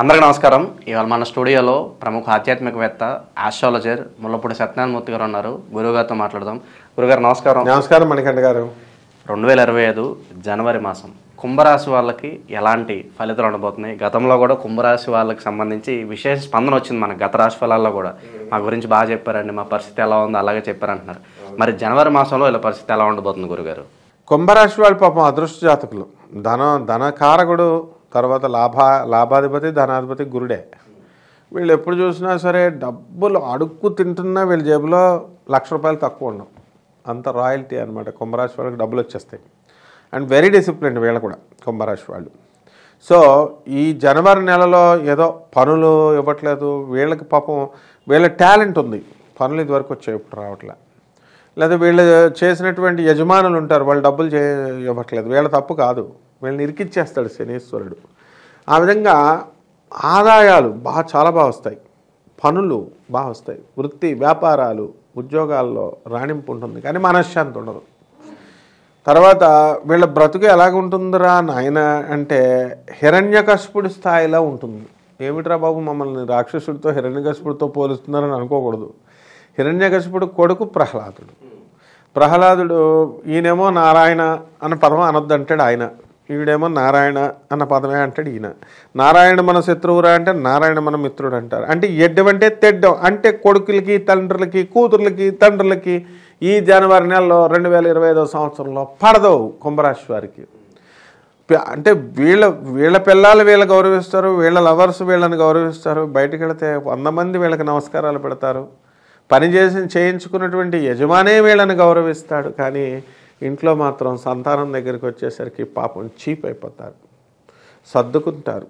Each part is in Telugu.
అందరికీ నమస్కారం. ఇవాళ మన స్టూడియోలో ప్రముఖ ఆధ్యాత్మికవేత్త ఆస్ట్రాలజర్ ముల్లపూడి సత్యనారాయణ మూర్తి గారు ఉన్నారు. గురువుగారితో మాట్లాడదాం. గురుగారు నమస్కారం. నమస్కారం మణికంఠ గారు. 2025 జనవరి మాసం కుంభరాశి వాళ్ళకి ఎలాంటి ఫలితాలు ఉండబోతున్నాయి? గతంలో కూడా కుంభరాశి వాళ్ళకి సంబంధించి విశేష స్పందన వచ్చింది. మన గత రాశి ఫలాల్లో కూడా మా గురించి బాగా చెప్పారండి, మా పరిస్థితి ఎలా ఉందో అలాగే చెప్పారంటున్నారు. మరి జనవరి మాసంలో ఇలా పరిస్థితి ఎలా ఉండబోతుంది గురుగారు? కుంభరాశి వాళ్ళు పాపం అదృష్ట జాతకులు. ధనకారకుడు, తర్వాత లాభాధిపతి, ధనాధిపతి గురుడే. వీళ్ళు ఎప్పుడు చూసినా సరే డబ్బులు అడుక్కు తింటున్నా వీళ్ళ జేబులో ₹1,00,000 తక్కువ ఉండవు. అంత రాయల్టీ అనమాట. కుంభరాశి వాళ్ళకి డబ్బులు వచ్చేస్తాయి. అండ్ వెరీ డిసిప్లిన్ వీళ్ళు కూడా కుంభరాశి వాళ్ళు. సో ఈ జనవరి నెలలో ఏదో పనులు ఇవ్వట్లేదు వీళ్ళకి. పాపం వీళ్ళ టాలెంట్ ఉంది, పనులు ఇదివరకు వచ్చాయి, ఇప్పుడు రావట్లే. లేదా వీళ్ళు చేసినటువంటి యజమానులు ఉంటారు, వాళ్ళు డబ్బులు ఇవ్వట్లేదు. వీళ్ళ తప్పు కాదు, వీళ్ళని ఇరికిచ్చేస్తాడు శనీశ్వరుడు. ఆ విధంగా ఆదాయాలు చాలా బాగా వస్తాయి, పనులు బాగా వస్తాయి, వృత్తి వ్యాపారాలు ఉద్యోగాల్లో రాణింపు ఉంటుంది, కానీ మనశ్శాంతి ఉండదు. తర్వాత వీళ్ళ బ్రతుకు ఎలాగుంటుందిరా నాయన అంటే హిరణ్యకశిపుడి స్థాయిలో ఉంటుంది. ఏమిట్రా బాబు మమ్మల్ని రాక్షసుడితో హిరణ్యకశిపుడితో పోలుస్తున్నారని అనుకోకూడదు. హిరణ్యకశిపుడు కొడుకు ప్రహ్లాదుడు ఈయనేమో నారాయణ అన్న పదం అనొద్దు అంటాడు ఆయన, ఈవిడేమో నారాయణ అన్న పదమే అంటాడు ఈయన. నారాయణ మన శత్రువురా అంటే నారాయణ మన మిత్రుడు అంటారు. అంటే ఎడ్డమంటే తెడ్డం అంటే కొడుకులకి తండ్రులకి కూతుర్లకి తండ్రులకి ఈ జనవరి నెలలో 2025 సంవత్సరంలో పడదవు కుంభరాశి వారికి. అంటే వీళ్ళ పిల్లలు వీళ్ళని గౌరవిస్తారు, వీళ్ళ లవర్స్ వీళ్ళని గౌరవిస్తారు. బయటకు వెళితే 100 మంది వీళ్ళకి నమస్కారాలు పెడతారు. పని చేయించుకున్నటువంటి యజమానే వీళ్ళని గౌరవిస్తాడు. కానీ ఇంట్లో మాత్రం సంతానం దగ్గరికి వచ్చేసరికి పాపం చీప్ అయిపోతారు, సర్దుకుంటారు,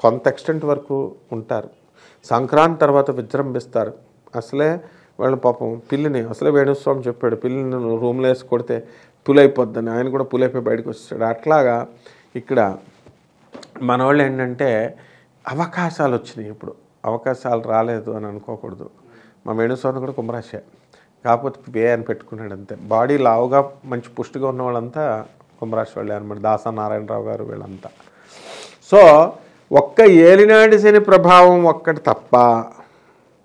కొంత ఎక్స్టెంట్ వరకు ఉంటారు. సంక్రాంతి తర్వాత విజృంభిస్తారు. అసలే వాళ్ళ పాపం పిల్లిని, అసలే వేణుస్వామి చెప్పాడు పిల్లిని రూమ్లో వేసి కొడితే పులైపోద్దని, ఆయన కూడా పులైపోయి బయటకు వచ్చాడు. అట్లాగా ఇక్కడ మన వాళ్ళు ఏంటంటే అవకాశాలు వచ్చినాయి. ఇప్పుడు అవకాశాలు రాలేదు అని అనుకోకూడదు. మా వేణుస్వామి కూడా కుంభరాశి, కాకపోతే పే అని పెట్టుకున్నాడు అంతే. బాడీ లావుగా మంచి పుష్టిగా ఉన్న వాళ్ళంతా కుంభరాశి వాళ్ళే అనమాట. దాసా నారాయణరావు గారు వీళ్ళంతా. సో ఒక్క ఏలినాటి శని ప్రభావం ఒక్కటి తప్ప,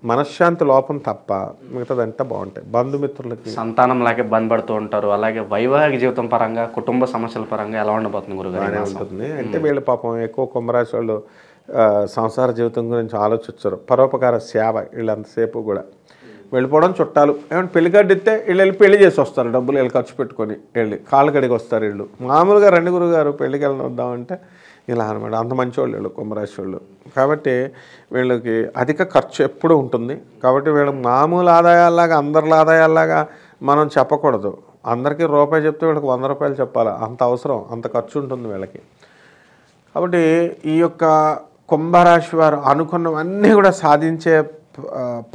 మనశ్శాంతి లోపం తప్ప మిగతాదంతా బాగుంటాయి. బంధుమిత్రులకి సంతానం లాగే బంద్ పడుతూ ఉంటారు. అలాగే వైవాహిక జీవితం పరంగా, కుటుంబ సమస్యల పరంగా ఎలా ఉండబోతుంది గురుగారు? ఉంటుంది. అంటే వీళ్ళు పాపం ఎక్కువ కుంభరాశి వాళ్ళు సంసార జీవితం గురించి ఆలోచించరు. పరోపకార సేవ వీళ్ళంతసేపు కూడా వెళ్ళిపోవడం, చుట్టాలు ఏమంటే పెళ్లి కార్డు ఇస్తే వీళ్ళు వెళ్ళి పెళ్లి చేసి వస్తారు, డబ్బులు వీళ్ళు ఖర్చు పెట్టుకొని వెళ్ళి కాళ్ళు కడిగి వస్తారు. వీళ్ళు మామూలుగా రండి గురుగారు పెళ్లికి వద్దామంటే ఇలా అనమాట. అంత మంచివాళ్ళు వీళ్ళు కుంభరాశి వాళ్ళు. కాబట్టి వీళ్ళకి అధిక ఖర్చు ఎప్పుడు ఉంటుంది. కాబట్టి వీళ్ళు మామూలు ఆదాయాల్లాగా అందరి ఆదాయాల్లాగా మనం చెప్పకూడదు. అందరికీ రూపాయి చెప్తే వీళ్ళకి ₹100 చెప్పాలి, అంత అవసరం, అంత ఖర్చు ఉంటుంది వీళ్ళకి. కాబట్టి ఈ యొక్క కుంభరాశి వారు అనుకున్నవన్నీ కూడా సాధించే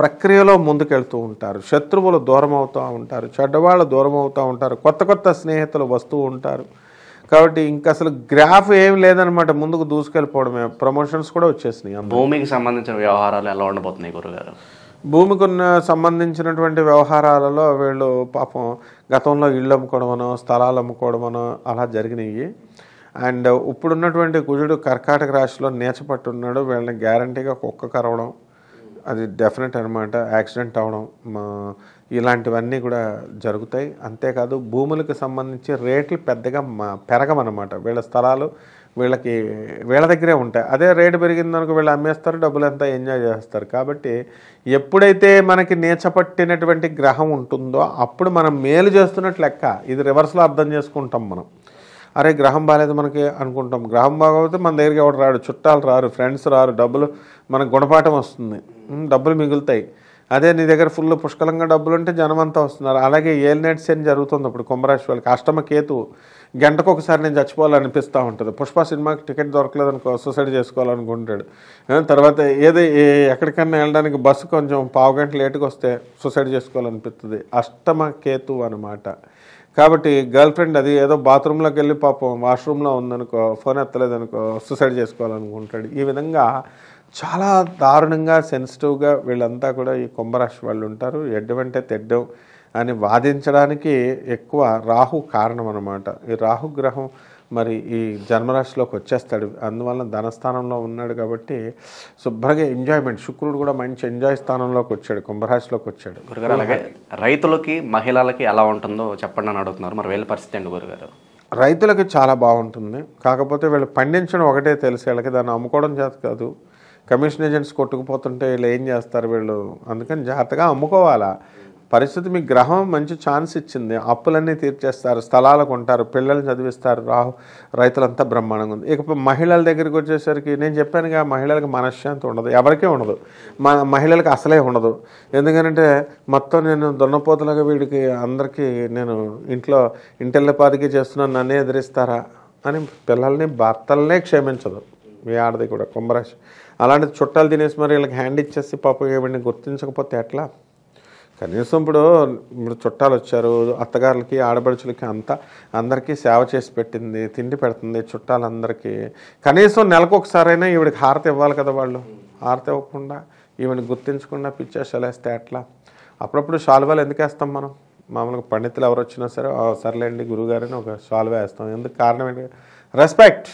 ప్రక్రియలో ముందుకెళ్తూ ఉంటారు. శత్రువులు దూరం అవుతూ ఉంటారు, చెడ్డవాళ్ళు దూరం అవుతూ ఉంటారు, కొత్త స్నేహితులు వస్తూ ఉంటారు. కాబట్టి ఇంకా అసలు గ్రాఫ్ ఏం లేదనమాట, ముందుకు దూసుకెళ్ళిపోవడమే. ప్రమోషన్స్ కూడా వచ్చేసినాయి. భూమికి సంబంధించిన వ్యవహారాలు ఎలా ఉండబోతున్నాయి గురుగారు? భూమికి సంబంధించినటువంటి వ్యవహారాలలో వీళ్ళు పాపం గతంలో ఇళ్ళు అమ్ముకోవడమనో స్థలాలు అమ్ముకోవడమనో అలా జరిగినాయి. అండ్ ఇప్పుడున్నటువంటి కుజుడు కర్కాటక రాశిలో నీచపట్టున్నాడు. వీళ్ళని గ్యారంటీగా కుక్క కరవడం అది డెఫినెట్ అనమాట. యాక్సిడెంట్ అవ్వడం ఇలాంటివన్నీ కూడా జరుగుతాయి. అంతేకాదు భూములకు సంబంధించి రేట్లు పెద్దగా పెరగమన్నమాట. వీళ్ళ స్థలాలు వీళ్ళ దగ్గరే ఉంటాయి. అదే రేటు పెరిగిందనుకో వీళ్ళు అమ్మేస్తారు, డబ్బులు అంతా ఎంజాయ్ చేస్తారు. కాబట్టి ఎప్పుడైతే మనకి నీచపట్టినటువంటి గ్రహం ఉంటుందో అప్పుడు మనం మేలు చేస్తున్నట్లు లెక్క. ఇది రివర్స్లో అర్థం చేసుకుంటాం మనం. అరే గ్రహం బాగాలేదు మనకి అనుకుంటాం. గ్రహం బాగోకపోతే మన దగ్గరికి ఎవరు రాడు, చుట్టాలు రారు, ఫ్రెండ్స్ రారు, డబ్బులు మనకు గుణపాఠం వస్తుంది, డబ్బులు మిగులుతాయి. అదే నీ దగ్గర ఫుల్ పుష్కలంగా డబ్బులు ఉంటే జనం అంతా వస్తున్నారు. అలాగే ఏలినాటి శని జరుగుతుంది ఇప్పుడు కుంభరాశి వాళ్ళకి. అష్టమ కేతు గంటకు ఒకసారి నేను చచ్చిపోవాలనిపిస్తూ ఉంటుంది. పుష్ప సినిమాకి టికెట్ దొరకలేదనుకో సూసైడ్ చేసుకోవాలనుకుంటాడు. తర్వాత ఎక్కడికన్నా వెళ్ళడానికి బస్సు కొంచెం పావు గంట లేటుగా వస్తే సూసైడ్ చేసుకోవాలనిపిస్తుంది. అష్టమ కేతు అనమాట. కాబట్టి గర్ల్ ఫ్రెండ్ అది ఏదో బాత్రూంలోకి వెళ్ళి పాపం వాష్రూమ్లో ఉందనుకో, ఫోన్ ఎత్తలేదనుకో సూసైడ్ చేసుకోవాలనుకుంటాడు. ఈ విధంగా చాలా దారుణంగా సెన్సిటివ్గా వీళ్ళంతా కూడా ఈ కుంభరాశి వాళ్ళు ఉంటారు. ఎడ్డమంటే తెడ్డం అని వాదించడానికి ఎక్కువ రాహు కారణం అన్నమాట. ఈ రాహుగ్రహం మరి ఈ జన్మరాశిలోకి వచ్చేస్తాడు. అందువల్ల ధనస్థానంలో ఉన్నాడు కాబట్టి శుభ్రంగా ఎంజాయ్మెంట్. శుక్రుడు కూడా మంచి ఎంజాయ్ స్థానంలోకి వచ్చాడు, కుంభరాశిలోకి వచ్చాడు. గురుగారు అలాగే రైతులకి మహిళలకి ఎలా ఉంటుందో చెప్పండి అని అడుగుతున్నారు. మరి వీళ్ళ పరిస్థితి ఏంటి గురుగారు? రైతులకి చాలా బాగుంటుంది. కాకపోతే వీళ్ళు పండించడం ఒకటే తెలుసు, వీళ్ళకి దాన్ని అమ్ముకోవడం చేత కాదు. కమిషన్ ఏజెంట్స్ కొట్టుకుపోతుంటే వీళ్ళు ఏం చేస్తారు వీళ్ళు, అందుకని జాగ్రత్తగా అమ్ముకోవాలా. పరిస్థితి మీకు గ్రహం మంచి ఛాన్స్ ఇచ్చింది, అప్పులన్నీ తీర్చేస్తారు, స్థలాలు కొంటారు, పిల్లల్ని చదివిస్తారు, రైతులంతా బ్రహ్మాండంగా ఉంది. ఇక మహిళల దగ్గరికి వచ్చేసరికి నేను చెప్పానుగా, మహిళలకు మనశ్శాంతి ఉండదు, ఎవరికీ ఉండదు, మహిళలకు అసలే ఉండదు. ఎందుకంటే మొత్తం నేను దున్నపోతులుగా వీడికి అందరికీ నేను ఇంటిల్లపాదికి చేస్తున్నాను, నన్నే ఎదిరిస్తారా అని పిల్లల్ని భర్తలనే క్షమించదు మీ ఆడది కూడా కుంభరాశి. అలాంటిది చుట్టాలు తినేసి మరి వీళ్ళకి హ్యాండ్ ఇచ్చేసి పాపం వీడిని గుర్తించకపోతే ఎట్లా? కనీసం ఇప్పుడు చుట్టాలు వచ్చారు, అత్తగారులకి ఆడపడుచులకి అందరికీ సేవ చేసి పెట్టింది, తిండి పెడుతుంది చుట్టాలందరికీ. కనీసం నెలకు ఒకసారైనా ఈవిడికి హారతి ఇవ్వాలి కదా. వాళ్ళు హారతి ఇవ్వకుండా ఈవిడిని గుర్తించకుండా పిచ్చేసేస్తే ఎట్లా? అప్పుడప్పుడు శాలువాలు ఎందుకు వేస్తాం మనం? మామూలుగా పండితులు ఎవరు వచ్చినా సరే సర్లేండి గురువుగారని ఒక శాలువా వేస్తాం. ఎందుకు? కారణం ఏంటి? రెస్పెక్ట్.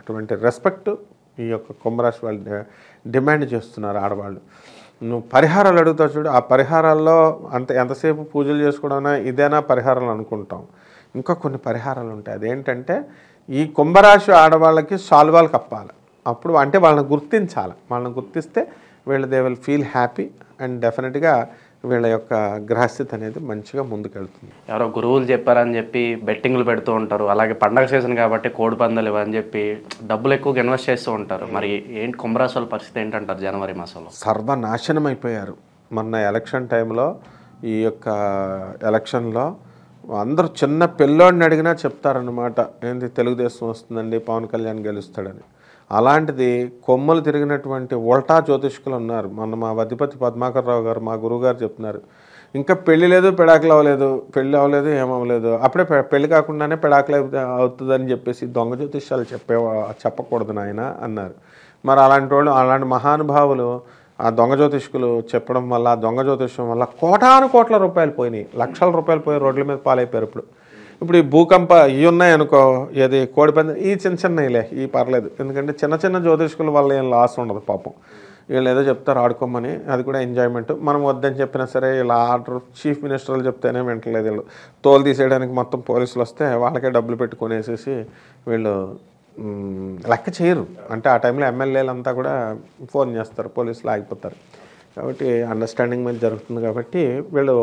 అటువంటి రెస్పెక్ట్ ఈ యొక్క కుంభరాశి వాళ్ళు డిమాండ్ చేస్తున్నారు ఆడవాళ్ళు. నువ్వు పరిహారాలు అడుగుతావు చూడు, ఆ పరిహారాల్లో ఎంతసేపు పూజలు చేసుకోవడం ఇదేనా పరిహారాలు అనుకుంటాం. ఇంకా కొన్ని పరిహారాలు ఉంటాయి. అదేంటంటే ఈ కుంభరాశి ఆడవాళ్ళకి శాలువాలు కప్పాలి. అప్పుడు అంటే వాళ్ళని గుర్తించాలి. వాళ్ళని గుర్తిస్తే వీళ్ళ they will feel happy and డెఫినెట్గా వీళ్ళ యొక్క గ్రహస్థితి అనేది మంచిగా ముందుకెళ్తుంది. ఎవరో గురువులు చెప్పారని చెప్పి బెట్టింగ్లు పెడుతూ ఉంటారు. అలాగే పండగ సీజన్ కాబట్టి కోడి పందాలు ఇవని చెప్పి డబ్బులు ఎక్కువగా ఇన్వెస్ట్ చేస్తూ ఉంటారు. మరి ఏంటి కుంభరాశి వాళ్ళ పరిస్థితి ఏంటంటారు జనవరి మాసంలో? సర్వనాశనం అయిపోయారు. మొన్న ఎలక్షన్ టైంలో ఈ యొక్క ఎలక్షన్లో అందరూ చిన్న పిల్లోడిని అడిగినా చెప్తారనమాట, ఏంటి తెలుగుదేశం వస్తుందండి, పవన్ కళ్యాణ్ గెలుస్తాడని. అలాంటిది కొమ్మలు తిరిగినటువంటి ఉల్టా జ్యోతిష్కులు ఉన్నారు. మొన్న మా అధిపతి పద్మాకర్ రావు గారు, మా గురువుగారు చెప్తున్నారు, ఇంకా పెళ్లి లేదు, పెడాకులు అవ్వలేదు, పెళ్లి అవ్వలేదు, ఏమవ్వలేదు, అప్పుడే పెళ్లి కాకుండానే పెడాకులు అవుతుందని చెప్పేసి దొంగ జ్యోతిష్యాలు చెప్పకూడదు నాయన అన్నారు. మరి అలాంటి మహానుభావులు ఆ దొంగ జ్యోతిష్కులు చెప్పడం వల్ల, ఆ దొంగ జ్యోతిష్యం వల్ల కోట్ల రూపాయలు పోయినాయి, లక్షల రూపాయలు పోయి రోడ్ల మీద పాలైపోయారు. ఇప్పుడు ఈ భూకంప ఇవి ఉన్నాయనుకో, ఏది కోడిపంది, ఈ చిన్నలే ఈ పర్లేదు. ఎందుకంటే చిన్న జ్యోతిష్కుల వల్ల ఏం లాస్ ఉండదు పాపం. వీళ్ళు ఏదో చెప్తారు ఆడుకోమని, అది కూడా ఎంజాయ్మెంట్. మనం వద్దని చెప్పినా సరే ఇలా ఆర్డర్ చీఫ్ మినిస్టర్లు చెప్తేనే వింటలేదు. వీళ్ళు తోలు తీసేయడానికి మొత్తం పోలీసులు వస్తే వాళ్ళకే డబ్బులు పెట్టుకునేసేసి వీళ్ళు లెక్క చేయరు. అంటే ఆ టైంలో ఎమ్మెల్యేలంతా కూడా ఫోన్ చేస్తారు, పోలీసులు ఆగిపోతారు. కాబట్టి అండర్స్టాండింగ్ మీద జరుగుతుంది. కాబట్టి వీళ్ళు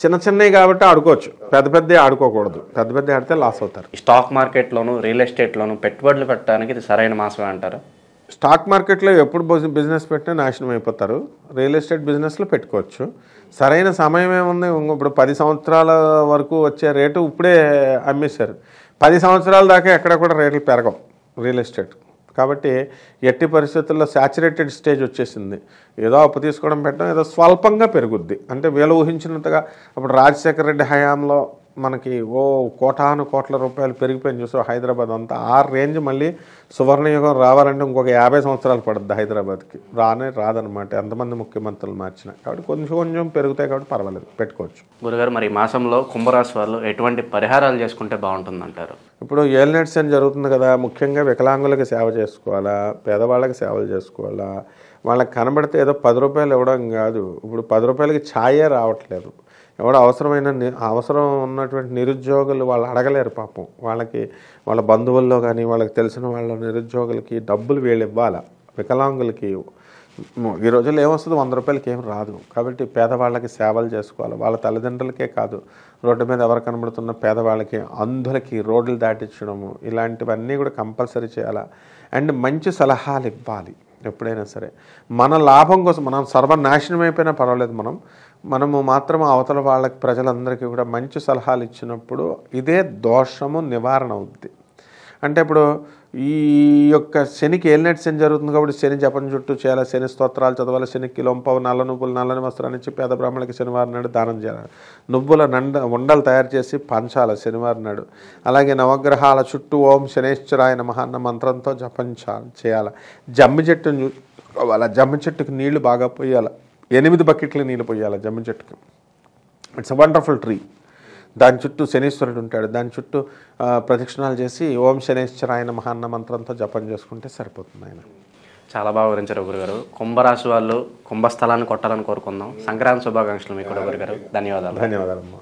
చిన్నవి కాబట్టి ఆడుకోవచ్చు, పెద్ద ఆడుకోకూడదు. పెద్ద ఆడితే లాస్ అవుతారు. స్టాక్ మార్కెట్లోను రియల్ ఎస్టేట్లోను పెట్టుబడులు పెట్టడానికి ఇది సరైన మాసమే అంటారు. స్టాక్ మార్కెట్లో ఎప్పుడు బిజినెస్ పెట్టినా నాశనం అయిపోతారు. రియల్ ఎస్టేట్ బిజినెస్లో పెట్టుకోవచ్చు. సరైన సమయం ఏముంది? ఇప్పుడు 10 సంవత్సరాల వరకు వచ్చే రేటు ఇప్పుడే అమ్మేశారు. 10 సంవత్సరాల దాకా ఎక్కడ కూడా రేట్లు పెరగవు రియల్ ఎస్టేట్. కాబట్టి ఎట్టి పరిస్థితుల్లో శాచురేటెడ్ స్టేజ్ వచ్చేసింది. ఏదో అప్పు తీసుకోవడం పెట్టడం, ఏదో స్వల్పంగా పెరుగుద్ది. అంటే వీళ్ళు ఊహించినంతగా అప్పుడు రాజశేఖర రెడ్డి హయాంలో మనకి కోట్ల రూపాయలు పెరిగిపోయింది చూసో హైదరాబాద్ అంతా. ఆ రేంజ్ మళ్ళీ సువర్ణయుగం రావాలంటే ఇంకొక 50 సంవత్సరాలు పడుద్ది హైదరాబాద్కి. రాదనమాట ఎంతమంది ముఖ్యమంత్రులు మార్చినా. కాబట్టి కొంచెం పెరుగుతాయి కాబట్టి పర్వాలేదు, పెట్టుకోవచ్చు. గురుగారు, మరి ఈ మాసంలో కుంభరాశి వాళ్ళు ఎటువంటి పరిహారాలు చేసుకుంటే బాగుంటుందంటారు? ఇప్పుడు ఏలినాటి శని జరుగుతుంది కదా, ముఖ్యంగా వికలాంగులకి సేవ చేసుకోవాలా, పేదవాళ్ళకి సేవలు చేసుకోవాలా. వాళ్ళకి కనబడితే ఏదో 10 రూపాయలు ఇవ్వడం కాదు. ఇప్పుడు 10 రూపాయలకి ఛాయే రావట్లేదు. ఎవడో అవసరం ఉన్నటువంటి నిరుద్యోగులు వాళ్ళు అడగలేరు పాపం. వాళ్ళ బంధువుల్లో కానీ వాళ్ళకి తెలిసిన వాళ్ళ నిరుద్యోగులకి డబ్బులు వీళ్ళు ఇవ్వాలి. వికలాంగులకి ఈ రోజుల్లో ఏమొస్తుంది? 100 రూపాయలకి ఏం రాదు. కాబట్టి పేదవాళ్ళకి సేవలు చేసుకోవాలి. వాళ్ళ తల్లిదండ్రులకే కాదు, రోడ్డు మీద ఎవరు కనబడుతున్న పేదవాళ్ళకి, అంధులకి రోడ్లు దాటించడము, ఇలాంటివన్నీ కూడా కంపల్సరీ చేయాలి. అండ్ మంచి సలహాలు ఇవ్వాలి. ఎప్పుడైనా సరే మన లాభం కోసం, మనం సర్వనాశనం అయిపోయినా పర్వాలేదు, మనము మాత్రం అవతల వాళ్ళకి, ప్రజలందరికీ కూడా మంచి సలహాలు ఇచ్చినప్పుడు ఇదే దోషము నివారణ అవుద్ది. అంటే ఇప్పుడు ఈ యొక్క శనికి ఏలినాటి శని జరుగుతుంది కాబట్టి శని జపం చుట్టూ చేయాలి, శని స్తోత్రాలు చదవాలి, శని కిలోంపావు నల్ల నువ్వులు, నల్లని వస్త్రాన్ని ఇచ్చి పేద బ్రాహ్మణులకి శనివారం నాడు దానం చేయాలి. నువ్వుల ఉండలు తయారు చేసి పంచాలి శనివారం నాడు. అలాగే నవగ్రహాల చుట్టూ ఓం శనేశ్వరాయ నమః అన్న మంత్రంతో జపం చేయాలి. జమ్మి చెట్టును చూసుకోవాలి. జమ్మి చెట్టుకి నీళ్లు బాగా పోయాలి. 8 బకెట్లు నీళ్ళు పోయాలి జమ్మి చెట్టుకి. It's a wonderful tree. దాని చుట్టూ శనీశ్వరుడు ఉంటాడు, దాని చుట్టూ ప్రదక్షిణాలు చేసి ఓం శనేశ్వరాయన మహాన్న మంత్రంతో జపం చేసుకుంటే సరిపోతుంది ఆయన. చాలా బాగా వివరించారు గురుగారు. కుంభరాశి వాళ్ళు కుంభస్థలాన్ని కొట్టాలని కోరుకుందాం. సంక్రాంతి శుభాకాంక్షలు మీకు కూడా గురుగారు. ధన్యవాదాలు. ధన్యవాదాలమ్మా.